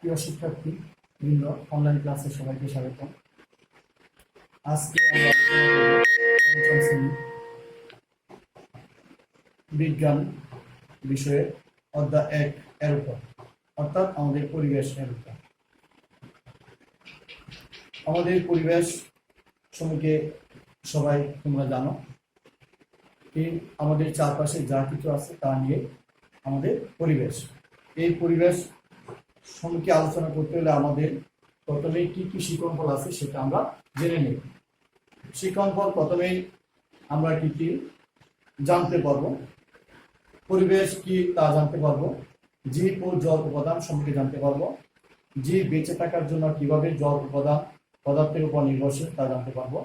প্রিয় শিক্ষার্থী বৃন্দ, অনলাইন ক্লাসে সবাইকে স্বাগত। আজকে আমরা পঞ্চম শ্রেণী বিজ্ঞান বিষয়ে অধ্যায় 1 এর উপর, অর্থাৎ আমাদের পরিবেশ এর উপর। আমাদের পরিবেশ সম্পর্কে সবাই তোমরা জানো কি আমাদের চারপাশে যা কিছু আছে তা নিয়ে আমাদের পরিবেশ। এই পরিবেশ সম্পর্কে আলোচনা করতে হলে আমাদের প্রথমে কি কি শিক্ষণফল আছে সেটা আমরা জেনে নেব। শিক্ষণফল প্রথমেই আমরা কি কি জানতে পারবো, পরিবেশ কি তা জানতে পারবো, জীব ও জল উপাদান সম্পর্কে জানতে পারবো, জীব বেঁচে থাকার জন্য কিভাবে জল উপাদান পদার্থের উপর নির্ভরশীল তা জানতে পারবো,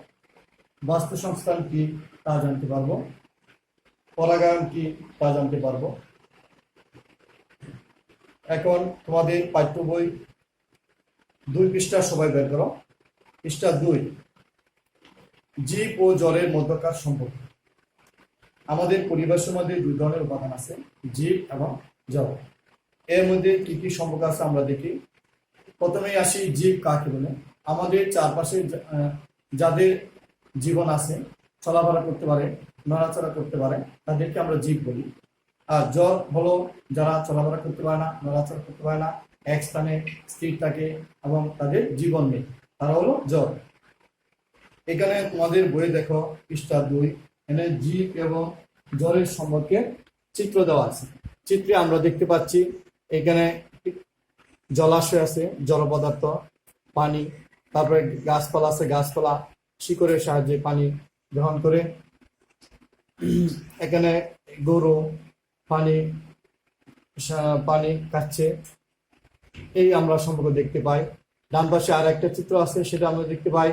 বাস্তুসংস্থান কি তা জানতে পারবো, পরাগায়ন কি তা জানতে পারবো। এখন তোমাদের পাঠ্য বই 2 পৃষ্ঠা সবাই বের করো। পৃষ্ঠা 2, জীব ও জলের মধ্যকার সম্পর্ক। আমাদের পরিবেশের মধ্যে 2 ধরনের উপাদান আছে, জীব এবং জল। এর মধ্যে কি কি সম্পর্ক আছে আমরা দেখি। প্রথমেই আসি জীব কাকে বলে। আমাদের চারপাশে যাদের জীবন আছে, চলাফেরা করতে পারে, নড়াচড়া করতে পারে, তাদেরকে আমরা জীব বলি। আর জল হলো যারা চলাফেরা করতে পারে না, নড়াচড়া করতে পারে না, এক স্থানে স্থির থাকে এবং তাদের জীবন নেই, তারা হলো জল। এখানে তোমাদের বইয়ে দেখো পৃষ্ঠা 2, এখানে জীব এবং জলের সম্পর্কে চিত্র দেওয়া আছে। চিত্রে আমরা দেখতে পাচ্ছি এখানে জলাশয় আছে, জল পদার্থ, পানি, তারপরে গাছপালা আছে, গাছপালা শিকড়ের সাহায্যে পানি গ্রহণ করে। এখানে গরু পানি খাচ্ছে, এই আমরা সম্পর্ক দেখতে পাই। ডান পাশে আর একটা চিত্র আছে, সেটা আমরা দেখতে পাই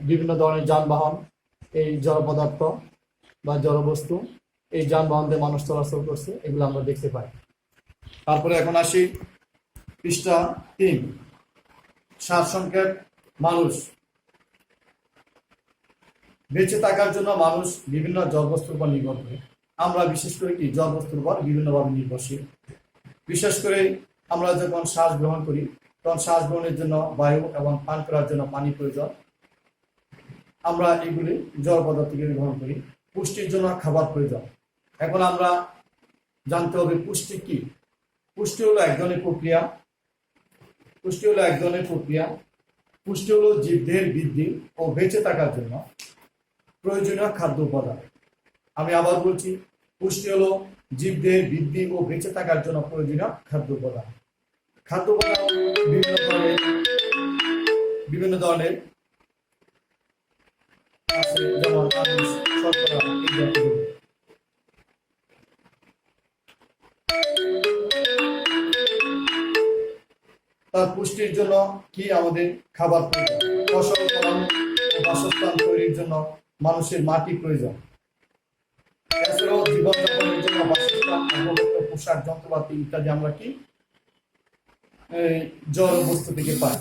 বিভিন্ন ধরনের যানবাহন, এই জড় পদার্থ বা জড়বস্তু, এই যানবাহন দিয়ে মানুষ চলাচল করছে, এগুলো আমরা দেখতে পাই। তারপরে এখন আসি পৃষ্ঠা 3, সারসংক্ষেপ। মানুষ বেঁচে থাকার জন্য মানুষ বিভিন্ন জড়বস্তুর উপর নির্ভর করে। আমরা বিশেষ করে কি জড়বস্তুর উপর বিভিন্নভাবে নির্ভরশীল। বিশেষ করে আমরা যখন শ্বাস গ্রহণ করি তখন শ্বাস গ্রহণের জন্য বায়ু এবং পান করার জন্য পানি প্রয়োজন। আমরা এগুলি জড় পদার্থ থেকে গ্রহণ করি। পুষ্টির জন্য খাবার প্রয়োজন। এখন আমরা জানতে হবে পুষ্টি কি। পুষ্টি হলো এক ধরনের প্রক্রিয়া। পুষ্টি হলো জীবদের বৃদ্ধি ও বেঁচে থাকার জন্য প্রয়োজনীয় খাদ্য উপাদান। আমি আবার বলছি, পুষ্টি হলো জীবদের বৃদ্ধি ও বেঁচে থাকার জন্য প্রয়োজনীয় খাদ্য উপাদান। খাদ্য উপাদান বিভিন্ন ধরনের আছে, যেমন আমিষ, শর্করা, এই জাতীয়। তার পুষ্টির জন্য কি আমাদের খাবার প্রয়োজন, ফসল ফলানো ও বাসস্থান তৈরির জন্য মানুষের মাটি প্রয়োজন। এছাড়াও জীবনযাপনের জন্য বাসস্থান, পোশাক, যন্ত্রপাতি ইত্যাদি আমরা কি জড় বস্তু থেকে পাই।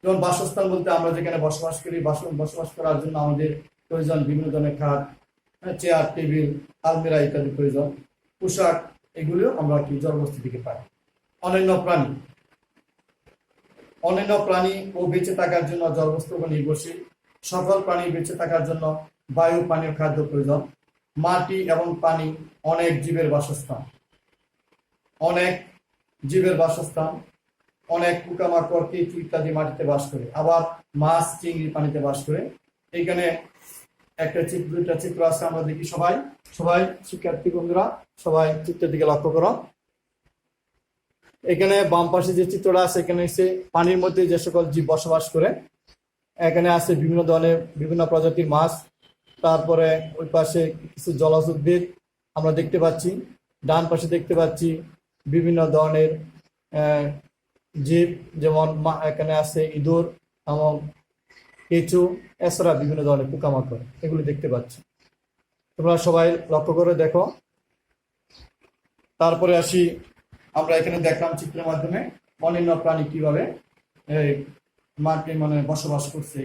যেমন বাসস্থান বলতে আমরা যেখানে বসবাস করি, বসবাস করার জন্য আমাদের প্রয়োজন বিভিন্ন ধরনের খাট, চেয়ার, টেবিল, আলমিরা ইত্যাদি প্রয়োজন। পোশাক, এগুলিও আমরা কি জড় বস্তু থেকে পাই। অন্যান্য প্রাণী ও বেঁচে থাকার জন্য জলবস্তুর উপর নির্ভরশীল। সকল প্রাণী বেঁচে থাকার জন্য বায়ু, পানি ও খাদ্য প্রয়োজন। মাটি এবং পানি অনেক জীবের বাসস্থান। অনেক পোকামাকড়, কীট ইত্যাদি মাটিতে বাস করে। আবার মাছ, চিংড়ি পানিতে বাস করে। এখানে দুইটা চিত্র আছে, আমরা দেখি। সবাই শিক্ষার্থী বন্ধুরা সবাই চিত্রের দিকে লক্ষ্য করো। এখানে বাম পাশে যে চিত্রটা আছে, এখানে হচ্ছে পানির মধ্যে যে সকল জীব বসবাস করে। এখানে আছে বিভিন্ন প্রজাতির মাছ। তারপরে ওই পাশে কিছু জলজ উদ্ভিদ আমরা দেখতে পাচ্ছি। ডান পাশে দেখতে পাচ্ছি বিভিন্ন ধরনের জীব, যেমন এখানে আছে ইঁদুর এবং কেঁচো, এছাড়া বিভিন্ন ধরনের পোকামাকড়, এগুলি দেখতে পাচ্ছি। তোমরা সবাই লক্ষ্য করে দেখো। তারপরে আসি, আমরা এখানে দেখলাম চিত্রের মাধ্যমে অন্যান্য প্রাণী কিভাবে মাটি বসবাস করছে।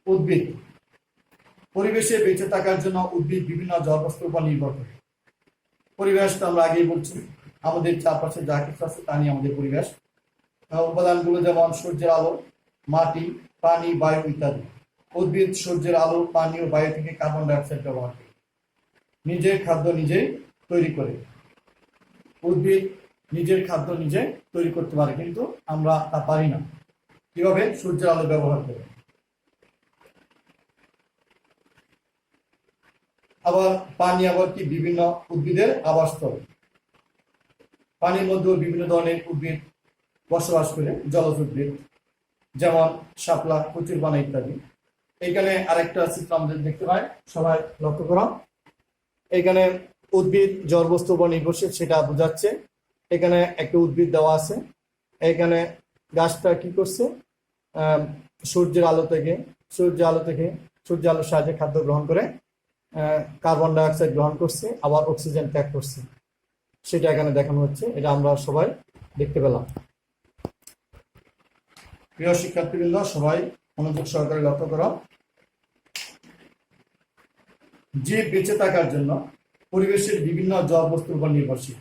উদ্ভিদ, পরিবেশে বেঁচে থাকার জন্য উদ্ভিদ বিভিন্ন জড়বস্তুর উপর নির্ভর করে। পরিবেশ তো আমরা আগেই বলছি, আমাদের চারপাশে যা কিছু আছে তা নিয়ে আমাদের পরিবেশ। উপাদানগুলো যেমন সূর্যের আলো, মাটি, পানি, বায়ু ইত্যাদি। উদ্ভিদ সূর্যের আলো, পানি ও বায়ু থেকে কার্বন ডাই অক্সাইড ব্যবহার করে নিজের খাদ্য নিজেই তৈরি করে। উদ্ভিদ নিজের খাদ্য নিজে তৈরি করতে পারে, কিন্তু আমরা তা পারি না। কিভাবে? সূর্যের আলো ব্যবহার করে। আবার পানি আবার কি বিভিন্ন উদ্ভিদের আবাসস্থল। পানির মধ্যেও বিভিন্ন ধরনের উদ্ভিদ বসবাস করে, জলজ উদ্ভিদ, যেমন শাপলা, কচুরপানা ইত্যাদি। এখানে আরেকটা চিত্র আমাদের দেখতে পাই, সবাই লক্ষ্য করো। এখানে উদ্ভিদ জল বস্তুর উপর নির্ভরশীল সেটা বোঝাচ্ছে। এখানে একটা উদ্ভিদ দেওয়া আছে। এখানে গাছটা কি করছে? সূর্যের আলোর সাহায্যে খাদ্য গ্রহণ করে কার্বন ডাই অক্সাইড গ্রহণ করছে, আবার অক্সিজেন ত্যাগ করছে, সেটা এখানে দেখানো হচ্ছে। এটা আমরা সবাই দেখতে পেলাম। প্রিয় শিক্ষার্থীবৃন্দ, সবাই মনোযোগ সহকারে লক্ষ্য করো। জীব বেঁচে থাকার জন্য পরিবেশের বিভিন্ন জড় বস্তুর উপর নির্ভরশীল।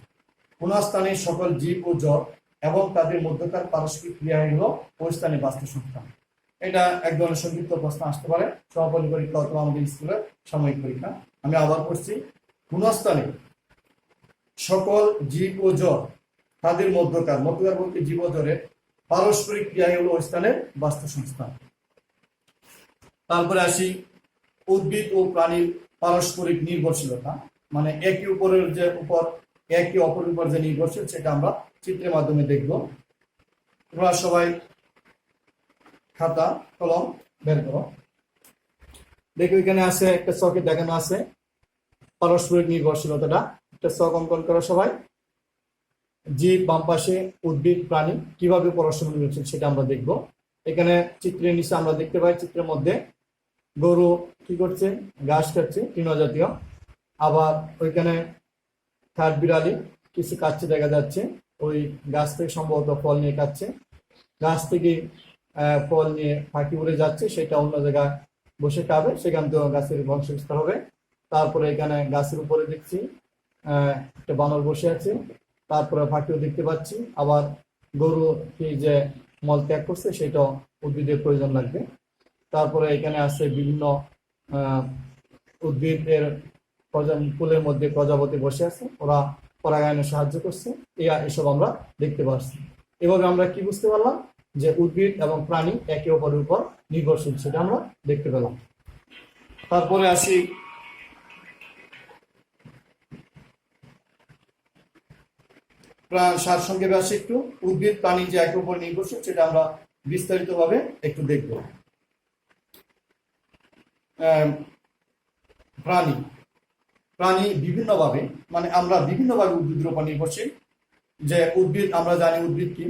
কোন স্থানে সকল জীব ও জড় এবং তাদের মধ্যকার পারস্পরিক ক্রিয়া হলো ওই স্থানে বাস্তুসংস্থান। এটা এক ধরনের সংক্ষিপ্ত প্রশ্ন আসতে পারে সমাপনী পরীক্ষা অথবা আমাদের স্কুলের সাময়িক পরীক্ষা। আমি আবার পড়ছি, কোন স্থানে সকল জীব ও জড় তাদের মধ্যকার বলতে জীব ও জড়ের পারস্পরিক ক্রিয়া হলো ওই স্থানের বাস্তুসংস্থান। তারপরে আসি উদ্ভিদ ও প্রাণীর পারস্পরিক নির্ভরশীলতা, মানে একে অপরের উপর যে নির্ভরশীল সেটা আমরা চিত্রের মাধ্যমে দেখব। তোমরা সবাই খাতা কলম বের করো। দেখো এখানে আছে একটা চকে দেখানো আছে পারস্পরিক নির্ভরশীলতাটা। একটা চক অঙ্কন করো সবাই। জীব বাম পাশে, উদ্ভিদ প্রাণী কিভাবে পরস্পর নির্ভরশীল সেটা আমরা দেখব। এখানে চিত্রের নিচে আমরা দেখতে পাই, চিত্রের মধ্যে গরু কি করছে? ঘাস খাচ্ছে, তৃণজাতীয়। আবার ওইখানে কাঠ বিড়ালি কিছু কাটছে দেখা যাচ্ছে, ওই গাছ থেকে সম্ভবত ফল নিয়ে খাচ্ছে। গাছ থেকে ফল নিয়ে পাখি উড়ে যাচ্ছে, সেটা অন্য জায়গায় বসে খাবে, সেখান থেকে গাছের বংশবিস্তার হবে। তারপরে এখানে গাছের উপরে দেখছি একটা বানর বসে আছে, তারপরে পাখিও দেখতে পাচ্ছি। আবার গরু কি যে মল ত্যাগ করছে সেটা উদ্ভিদের প্রয়োজন লাগবে। তারপরে এখানে আছে বিভিন্ন উদ্ভিদের ফুলের মধ্যে প্রজাপতি বসে আছে, ওরা পরাগায়নে সাহায্য করছে। এসব আমরা দেখতে পাচ্ছি। এভাবে আমরা কি বুঝতে পারলাম? যে উদ্ভিদ এবং প্রাণী একে অপরের উপর নির্ভরশীল, সেটা আমরা দেখতে পেলাম। তারপরে আসি সারসংক্ষেপে আসি একটু। উদ্ভিদ প্রাণী যে একে অপর নির্ভরশীল সেটা আমরা বিস্তারিতভাবে একটু দেখব। প্রাণী বিভিন্নভাবে, মানে আমরা বিভিন্নভাবে উদ্ভিদের উপর নির্ভরশীল। যে উদ্ভিদ, আমরা জানি উদ্ভিদ কি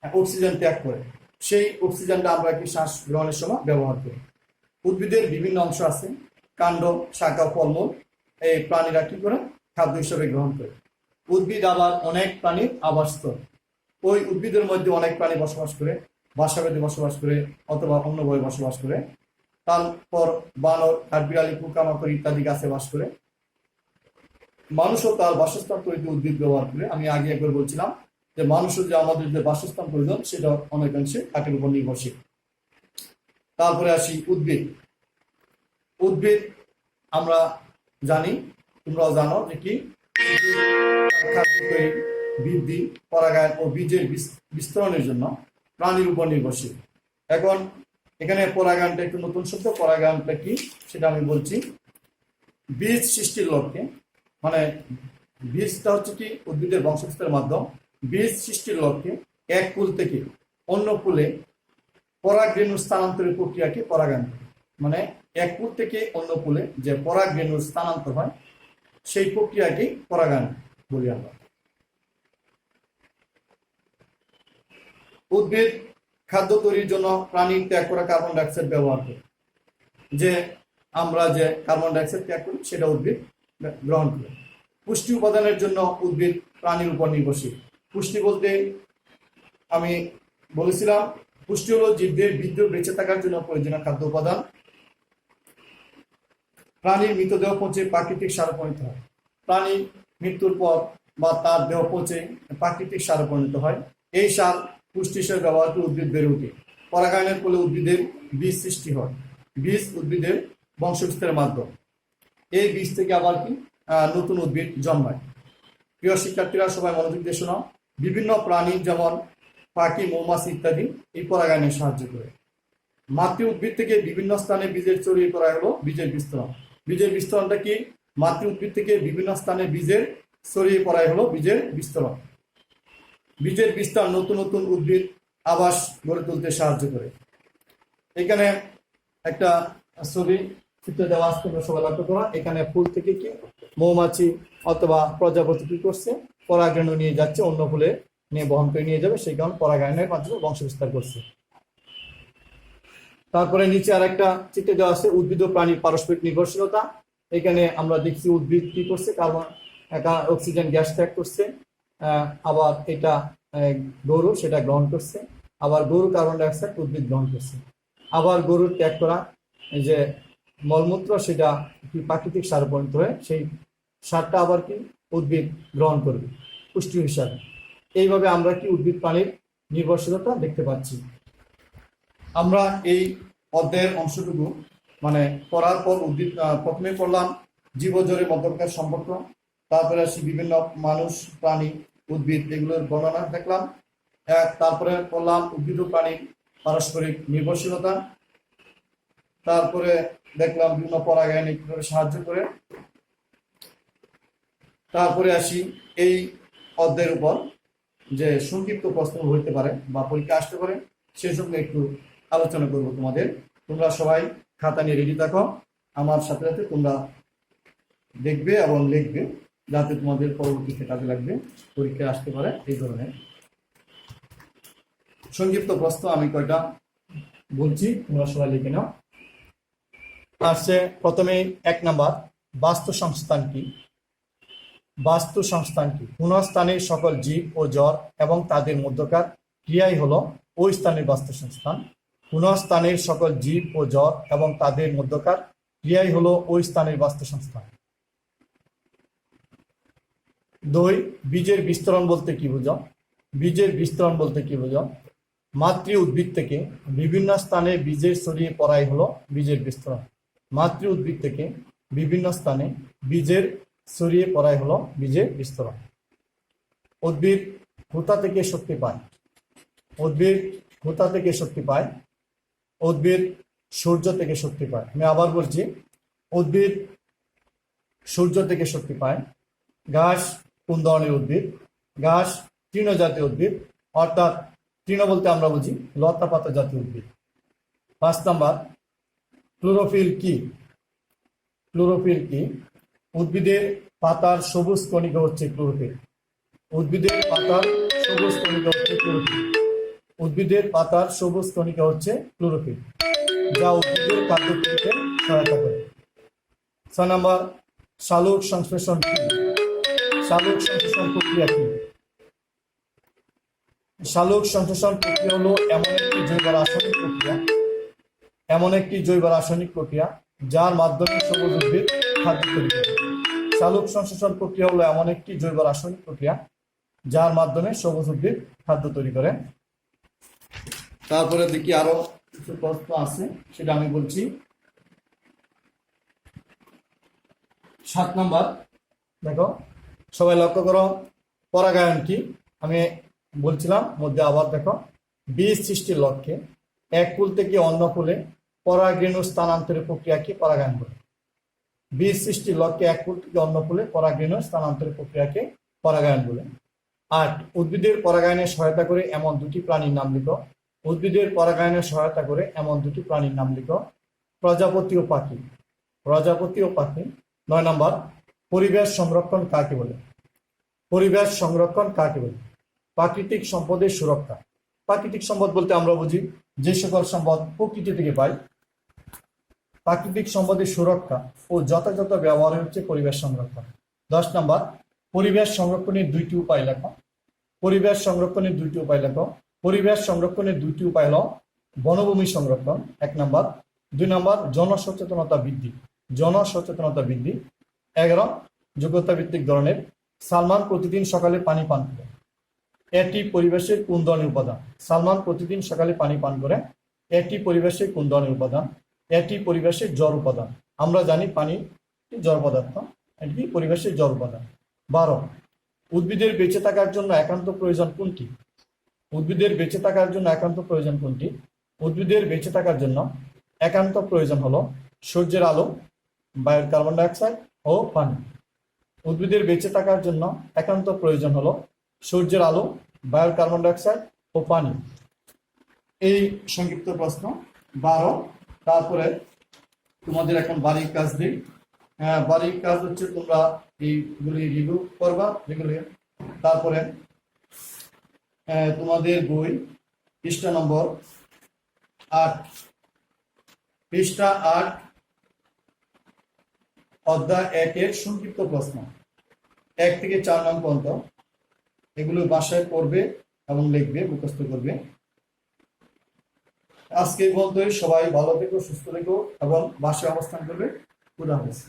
অক্সিজেন ত্যাগ করে, সেই অক্সিজেনটা আমরা কি শ্বাস গ্রহণের সময় ব্যবহার করি। উদ্ভিদের বিভিন্ন অংশ আছে, কাণ্ড, শাখা, ফলমূল, এই প্রাণীরা কি করে? খাদ্য হিসেবে গ্রহণ করে। উদ্ভিদ আবার অনেক প্রাণীর আবাসস্থল। ওই উদ্ভিদের মধ্যে অনেক প্রাণী বসবাস করে, বাসা বেঁধে বসবাস করে অথবা অন্যভাবে বসবাস করে। তারপর বানর, কাঠবিড়ালি, পোকামাকড় ইত্যাদি গাছে বাস করে। মানুষও তার বাসস্থান তৈরিতে উদ্ভিদ ব্যবহার করে। আমি আগে একবার বলছিলাম যে মানুষের যে আমাদের যে বাসস্থান প্রয়োজন সেটা অনেকাংশে কাঠের উপর নির্ভরশীল। তারপরে আসি উদ্ভিদ আমরা জানি, তোমরাও জানো যে কি বৃদ্ধি, পরাগায়ন ও বীজের বিস্তরণের জন্য প্রাণীর উপর নির্ভরশীল। এখন এখানে পরাগায়নটা একটু নতুন শব্দ। পরাগায়নটা কি সেটা আমি বলছি। বীজ সৃষ্টির লক্ষ্যে, মানে বীজটা হচ্ছে কি উদ্ভিদের বংশবিস্তারের মাধ্যম। বীজ সৃষ্টির লক্ষ্যে এক কুল থেকে অন্য কুলে পরাগরেণু স্থানান্তরের প্রক্রিয়াকে পরাগায়ন, মানে এক কুল থেকে অন্য কুলে যে পরাগরেণুর স্থানান্তর হয় সেই প্রক্রিয়াকে পরাগায়ন বলি আমরা। উদ্ভিদ খাদ্য তৈরির জন্য প্রাণীর ত্যাগ করা কার্বন ডাইঅক্সাইড ব্যবহার করে। যে আমরা যে কার্বন ডাইঅক্সাইড ত্যাগ করি সেটা উদ্ভিদ গ্রহণ করে। পুষ্টি উপাদানের জন্য উদ্ভিদ প্রাণীর উপর নির্ভরশীল। পুষ্টি বলতে আমি বলেছিলাম, পুষ্টি হলো জীবদের বেঁচে থাকার জন্য প্রয়োজনীয় খাদ্য উপাদান। প্রাণীর মৃতদেহ পচে প্রাকৃতিক সারে পরিণত হয়। প্রাণী মৃত্যুর পর বা তার দেহ পচে প্রাকৃতিক সারে পরিণত হয়। এই সার পুষ্টি হিসেবে ব্যবহার করে উদ্ভিদ বেড়ে ওঠে। পরাগায়নের ফলে উদ্ভিদের বীজ সৃষ্টি হয়। বীজ উদ্ভিদের বংশবিস্তারের মাধ্যম। এই বীজ থেকে আবার কি নতুন উদ্ভিদ জন্মায়। প্রিয় শিক্ষার্থীরা, সবাই মনোযোগ দিয়ে শোনো। বিভিন্ন প্রাণী যেমন পাখি, মৌমাছি ইত্যাদি এই পরাগায়নে সাহায্য করে। মাতৃ উদ্ভিদ থেকে বিভিন্ন স্থানে বীজের ছড়িয়ে পড়া হলো বীজের বিস্তরণ। বীজের বিস্তরণটা কি? মাতৃ উদ্ভিদ থেকে বিভিন্ন স্থানে বীজের ছড়িয়ে পড়াই হলো বীজের বিস্তরণ। বীজের বিস্তার নতুন নতুন উদ্ভিদ আবাস গড়ে তুলতে সাহায্য করে। এখানে একটা ছবি চিত্র দেওয়া আছে, তোমরা সবাই লক্ষ্য করো। এখানে ফুল থেকে কি মৌমাছি অথবা প্রজাপতি কি করছে? পরাগরেণু নিয়ে যাচ্ছে, অন্য ফুলে নিয়ে বহন করে নিয়ে যাবে, সেই কারণে পরাগায়নের মাধ্যমে বংশ বিস্তার করছে। তারপরে নিচে আর একটা চিত্র দেওয়া আছে, উদ্ভিদ ও প্রাণীর পারস্পরিক নির্ভরশীলতা। এখানে আমরা দেখছি উদ্ভিদ কি করছে? কার্বন অক্সিজেন গ্যাস ত্যাগ করছে, আবার এটা গরু সেটা গ্রহণ করছে, আবার গরু কার্বন ডাইঅক্সাইড উদ্ভিদ গ্রহণ করছে, আবার গরুর ত্যাগ করা যে মলমূত্র সেটা কি প্রাকৃতিক সারে পরিণত হয়ে সেই সারটা আবার কি উদ্ভিদ গ্রহণ করবে পুষ্টি হিসাবে। এইভাবে আমরা কি উদ্ভিদ প্রাণীর নির্ভরশীলতা দেখতে পাচ্ছি। আমরা এই অধ্যায়ের অংশটুকু মানে পড়ার পর উদ্ভিদ প্রথমে পড়লাম জীবজড়ের মধ্যকার সম্পর্ক, তারপরে আসি বিভিন্ন মানুষ, প্রাণী, উদ্ভিদ এগুলোর বর্ণনা দেখলাম। তারপরে পড়লাম উদ্ভিদ ও প্রাণীর পারস্পরিক নির্ভরশীলতা, তারপরে দেখলাম বিভিন্ন পরাগায়নে কিভাবে সাহায্য করে। তারপরে আসি এই অধ্যায়ের উপর যে সংক্ষিপ্ত প্রশ্ন হইতে পারে বা পরীক্ষা আসতে পারে, সে সঙ্গে একটু আলোচনা করবো তোমাদের। তোমরা সবাই খাতা নিয়ে রেডি থাকো, আমার সাথে সাথে তোমরা দেখবে এবং লিখবে, যাতে তোমাদের পরবর্তীতে কাজে লাগবে, পরীক্ষায় আসতে পারে। এই ধরনের সংক্ষিপ্ত প্রশ্ন আমি কয়টা বলছি, তোমরা সবাই লিখে নাও। আসছে প্রথমে 1 নাম্বার, বাস্তু সংস্থান কি? বাস্তু সংস্থান কি? কোন স্থানের সকল জীব ও জড় এবং তাদের মধ্যকার ক্রিয়াই হলো ওই স্থানের বাস্তু সংস্থান। কোন স্থানের সকল জীব ও জড় এবং তাদের মধ্যকার ক্রিয়াই হলো ওই স্থানের বাস্তু সংস্থান। 2, বীজের বিস্তরণ বলতে কি বুঝো? বীজের বিস্তরণ বলতে কি বুঝো? মাতৃ উদ্ভিদ থেকে বিভিন্ন স্থানে বীজের ছড়িয়ে পড়াই হলো বীজের বিস্তরণ। মাতৃ উদ্ভিদ থেকে বিভিন্ন স্থানে বীজের ছড়িয়ে পড়াই হলো বীজের বিস্তরণ। উদ্ভিদ কোথা থেকে শক্তি পায়? উদ্ভিদ কোথা থেকে শক্তি পায়? উদ্ভিদ সূর্য থেকে শক্তি পায়। আমি আবার বলছি, উদ্ভিদ সূর্য থেকে শক্তি পায়। ঘাস কোন ধরনের উদ্ভিদ? ঘাস তৃণজাতীয় উদ্ভিদ, অর্থাৎ তৃণ বলতে আমরা বুঝি লতা পাতা জাতীয় উদ্ভিদ। 5 নাম্বার, ক্লোরোফিল কি? ক্লোরোফিল কি? উদ্ভিদের পাতার সবুজ কণিকা হচ্ছে ক্লোরোফিল। উদ্ভিদের পাতার সবুজ কণিকা হচ্ছে ক্লোরোফিল। উদ্ভিদের পাতার সবুজ কণিকা হচ্ছে ক্লোরোফিল, যা উদ্ভিদের খাদ্য তৈরিতে সহায়তা করে। 6 নাম্বার, সালোক সংশ্লেষণ কি? সালোক সংশ্লেষণ প্রক্রিয়া কি? সালোক সংশ্লেষণ প্রক্রিয়া হলো এমন একটি জৈব রাসায়নিক প্রক্রিয়া, এমন একটি জৈব রাসায়নিক প্রক্রিয়া যার মাধ্যমে সবুজ উদ্ভিদ খাদ্য তৈরি করে। সালোক সংশ্লেষণ প্রক্রিয়া হলো এমন একটি জৈব রাসায়নিক প্রক্রিয়া যার মাধ্যমে সবুজ উদ্ভিদ খাদ্য তৈরি করে। তারপরে দেখি আরো কিছু প্রশ্ন আছে, সেটা আমি বলছি। 7 নাম্বার, দেখো সবাই লক্ষ্য করো, পরাগায়ন কি? আমি বলছিলাম মধ্যে আবার দেখো, বীজ সৃষ্টির লক্ষ্যে এক ফুল থেকে অন্য ফুলে পরাগরেণু স্থানান্তরের প্রক্রিয়াকে পরাগায়ন বলে। বীজ সৃষ্টির লক্ষ্যে এক ফুল থেকে অন্য ফুলে পরাগরেণু স্থানান্তরের প্রক্রিয়াকে পরাগায়ন বলে। 8, উদ্ভিদের পরাগায়নে সহায়তা করে এমন দুটি প্রাণীর নাম লিখো। উদ্ভিদের পরাগায়নে সহায়তা করে এমন দুটি প্রাণীর নাম লিখো। প্রজাপতি ও পাখি। প্রজাপতি ও পাখি। 9 নাম্বার, পরিবেশ সংরক্ষণ কাকে বলে? পরিবেশ সংরক্ষণ কাকে বলে? প্রাকৃতিক সম্পদের সুরক্ষা। প্রাকৃতিক সম্পদ বলতে আমরা বুঝি যে সকল সম্পদ প্রকৃতি থেকে পাই। প্রাকৃতিক সম্পদের সুরক্ষা ও যথাযথ ব্যবহার হচ্ছে পরিবেশ সংরক্ষণ। 10 নাম্বার, পরিবেশ সংরক্ষণের 2টি উপায় লেখো। পরিবেশ সংরক্ষণের 2টি উপায় লেখো। পরিবেশ সংরক্ষণের 2টি উপায় হলো বনভূমি সংরক্ষণ 1 নাম্বার, 2 নাম্বার জনসচেতনতা বৃদ্ধি। জনসচেতনতা বৃদ্ধি। 11, যোগ্যতা ভিত্তিক ধরনের সালমান প্রতিদিন সকালে পানি পান করে। এটি পরিবেশের কোন ধরনের উপাদান? সালমান প্রতিদিন সকালে পানি পান করে। এটি পরিবেশের কোন ধরনের উপাদান? এটি পরিবেশের জড় উপাদান। আমরা জানি পানি জড় পদার্থ, এটি পরিবেশের জড় উপাদান। 12, উদ্ভিদের বেঁচে থাকার জন্য একান্ত প্রয়োজন কোনটি? উদ্ভিদের বেঁচে থাকার জন্য একান্ত প্রয়োজন কোনটি? উদ্ভিদের বেঁচে থাকার জন্য একান্ত প্রয়োজন হলো সূর্যের আলো, বায়ুর কার্বন ডাইঅক্সাইড ও পানি। উদ্ভিদের বেঁচে থাকার জন্য একান্ত প্রয়োজন হলো সূর্যের আলো, বায়ুর কার্বন ডাইঅক্সাইড ও পানি। এই সংক্ষিপ্ত প্রশ্ন 12। তারপরে তোমাদের এখন বাড়ির কাজ দিই। বাড়ির কাজ হচ্ছে তোমরা এইগুলি রিভিউ করবা যেগুলি। তারপরে তোমাদের বই পৃষ্ঠা নম্বর 8, পৃষ্ঠা 8 অধ্যায় 1-এর সংক্ষিপ্ত প্রশ্ন 1 থেকে 4 নং পর্যন্ত, এগুলো বাসায় পড়বে এবং লিখবে, মুখস্থ করবে। আজকে বলতে সবাই ভালো থেকো, সুস্থ থেকো এবং বাসায় অবস্থান করবে। খুদা হাফেজ।